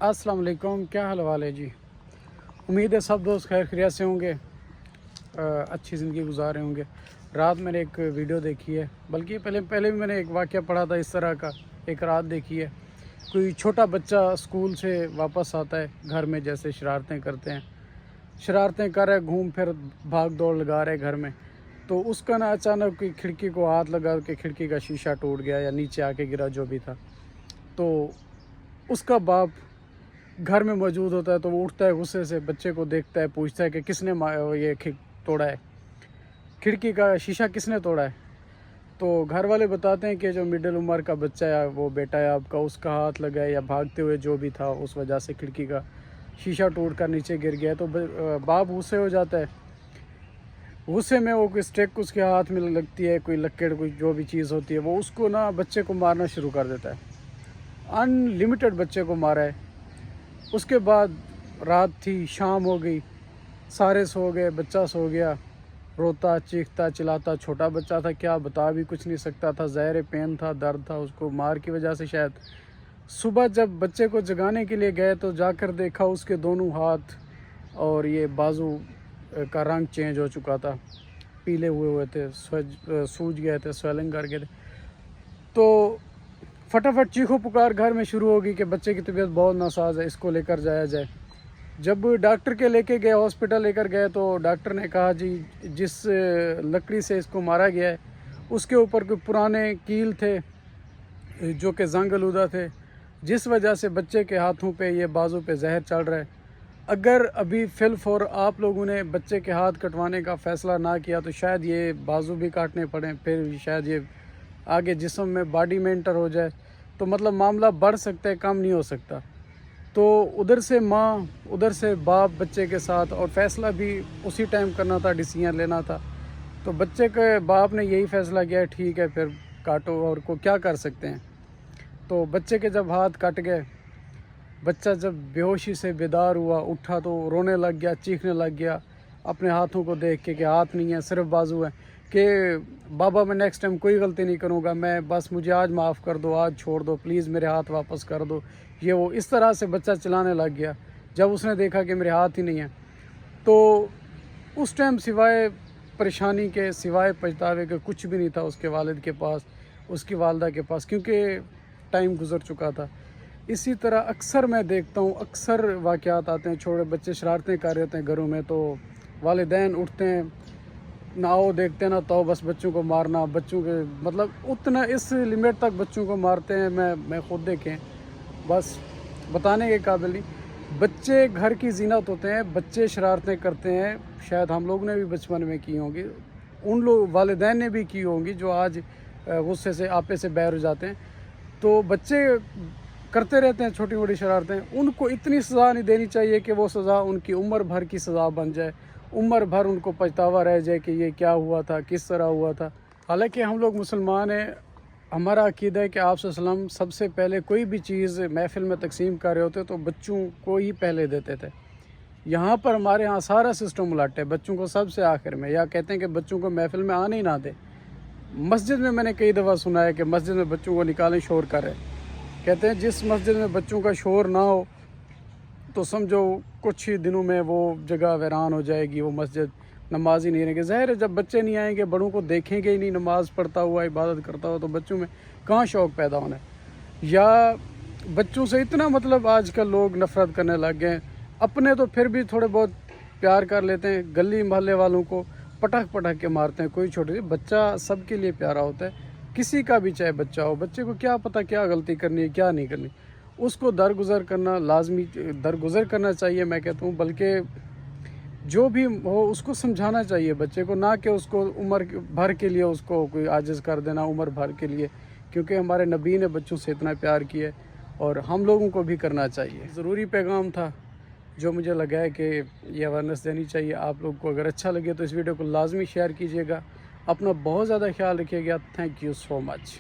अस्सलाम वालेकुम, क्या हाल वाल है जी। उम्मीद है सब दोस्त खैर खैरियत से होंगे, अच्छी ज़िंदगी गुजार रहे होंगे। रात मैंने एक वीडियो देखी है, बल्कि पहले भी मैंने एक वाक़या पढ़ा था इस तरह का। एक रात देखी है, कोई छोटा बच्चा स्कूल से वापस आता है, घर में जैसे शरारतें करते हैं, शरारतें कर रहे, घूम फिर भाग दौड़ लगा रहे घर में। तो उसका ना अचानक कोई खिड़की को हाथ लगा के खिड़की का शीशा टूट गया या नीचे आके गिरा जो भी था। तो उसका बाप घर में मौजूद होता है, तो वो उठता है, गुस्से से बच्चे को देखता है, पूछता है कि किसने ये तोड़ा है, खिड़की का शीशा किसने तोड़ा है। तो घर वाले बताते हैं कि जो मिडिल उम्र का बच्चा है, वो बेटा है आपका, उसका हाथ लगा है या भागते हुए जो भी था उस वजह से खिड़की का शीशा टूट कर नीचे गिर गया। तो बाप गुस्से हो जाता है। गुस्से में वो कोई स्टिक उसके हाथ में लगती है, कोई लकड़, कोई जो भी चीज़ होती है, वो उसको ना बच्चे को मारना शुरू कर देता है। अनलिमिटेड बच्चे को मारा है। उसके बाद रात थी, शाम हो गई, सारे सो गए, बच्चा सो गया, रोता चीखता चिल्लाता, छोटा बच्चा था, क्या बता भी कुछ नहीं सकता था, ज़ाहिर पेन था, दर्द था उसको मार की वजह से शायद। सुबह जब बच्चे को जगाने के लिए गए तो जाकर देखा उसके दोनों हाथ और ये बाजू का रंग चेंज हो चुका था, पीले हुए थे, सूज गए थे, स्वेलिंग कर गए थे। तो फटाफट चीखो पुकार घर में शुरू होगी कि बच्चे की तबीयत बहुत नासाज है, इसको लेकर जाया जाए। जब डॉक्टर के लेके गए, हॉस्पिटल लेकर गए, तो डॉक्टर ने कहा जी जिस लकड़ी से इसको मारा गया है उसके ऊपर कोई पुराने कील थे जो कि जंग आलूदा थे, जिस वजह से बच्चे के हाथों पे ये बाजू पे जहर चल रहा है। अगर अभी फिलफौर आप लोगों ने बच्चे के हाथ कटवाने का फ़ैसला ना किया तो शायद ये बाजू भी काटने पड़ें, फिर शायद ये आगे जिस्म में बॉडी में इंटर हो जाए, तो मतलब मामला बढ़ सकता है, कम नहीं हो सकता। तो उधर से माँ, उधर से बाप बच्चे के साथ, और फ़ैसला भी उसी टाइम करना था, डिसीजन लेना था। तो बच्चे के बाप ने यही फ़ैसला किया, ठीक है फिर काटो, और को क्या कर सकते हैं। तो बच्चे के जब हाथ कट गए, बच्चा जब बेहोशी से बेदार हुआ, उठा तो रोने लग गया, चीखने लग गया अपने हाथों को देख के कि हाथ नहीं है, सिर्फ बाजू है, कि बाबा मैं नेक्स्ट टाइम कोई गलती नहीं करूँगा, मैं बस मुझे आज माफ़ कर दो, आज छोड़ दो, प्लीज़ मेरे हाथ वापस कर दो, ये वो। इस तरह से बच्चा चिल्लाने लग गया जब उसने देखा कि मेरे हाथ ही नहीं है। तो उस टाइम सिवाय परेशानी के, सिवाय पछतावे के कुछ भी नहीं था उसके वालिद के पास, उसकी वालदा के पास, क्योंकि टाइम गुजर चुका था। इसी तरह अक्सर मैं देखता हूँ, अक्सर वाक़यात आते हैं, छोटे बच्चे शरारतें कर रहे होते हैं घरों में, तो वालिदैन उठते हैं, ना वो देखते हैं ना तो बस बच्चों को मारना, बच्चों के मतलब उतना इस लिमिट तक बच्चों को मारते हैं, मैं खुद देखें, बस बताने के काबिल नहीं। बच्चे घर की जीनत होते हैं, बच्चे शरारतें करते हैं, शायद हम लोग ने भी बचपन में की होंगी, उन लोग वालिदैन ने भी की होंगी जो आज गुस्से से आपे से बैर हो जाते हैं। तो बच्चे करते रहते हैं छोटी मोटी शरारतें, उनको इतनी सज़ा नहीं देनी चाहिए कि वो सज़ा उनकी उम्र भर की सज़ा बन जाए, उम्र भर उनको पछतावा रह जाए कि ये क्या हुआ था, किस तरह हुआ था। हालांकि हम लोग मुसलमान हैं, हमारा अक़ीदा है कि आप सल्लल्लाहु सबसे पहले कोई भी चीज़ महफ़िल में तकसीम कर रहे होते तो बच्चों को ही पहले देते थे। यहाँ पर हमारे यहाँ सारा सिस्टम उलट है, बच्चों को सबसे आखिर में, या कहते हैं कि बच्चों को महफ़िल में आने ही ना दे। मस्जिद में मैंने कई दफ़ा सुना है कि मस्जिद में बच्चों को निकालें, शोर करें। कहते हैं जिस मस्जिद में बच्चों का शोर ना हो तो समझो कुछ ही दिनों में वो जगह वीरान हो जाएगी, वो मस्जिद, नमाज ही नहीं रहेंगे। ज़ाहिर है जब बच्चे नहीं आएंगे, बड़ों को देखेंगे ही नहीं नमाज़ पढ़ता हुआ, इबादत करता हुआ, तो बच्चों में कहाँ शौक़ पैदा होना है। या बच्चों से इतना मतलब आजकल लोग नफ़रत करने लग गए हैं। अपने तो फिर भी थोड़े बहुत प्यार कर लेते हैं, गली मोहल्ले वालों को पटक के मारते हैं। कोई छोटे बच्चा सबके लिए प्यारा होता है, किसी का भी चाहे बच्चा हो, बच्चे को क्या पता क्या गलती करनी है क्या नहीं करनी, उसको दरगुजर करना लाजमी, दरगुजर करना चाहिए मैं कहता हूँ। बल्कि जो भी हो उसको समझाना चाहिए बच्चे को, ना कि उसको उम्र भर के लिए उसको कोई आजिज़ कर देना उम्र भर के लिए, क्योंकि हमारे नबी ने बच्चों से इतना प्यार किया और हम लोगों को भी करना चाहिए। ज़रूरी पैगाम था जो मुझे लगा है कि ये अवेयरनेस देनी चाहिए आप लोग को। अगर अच्छा लगे तो इस वीडियो को लाजमी शेयर कीजिएगा। अपना बहुत ज़्यादा ख्याल रखिएगा। Thank you so much.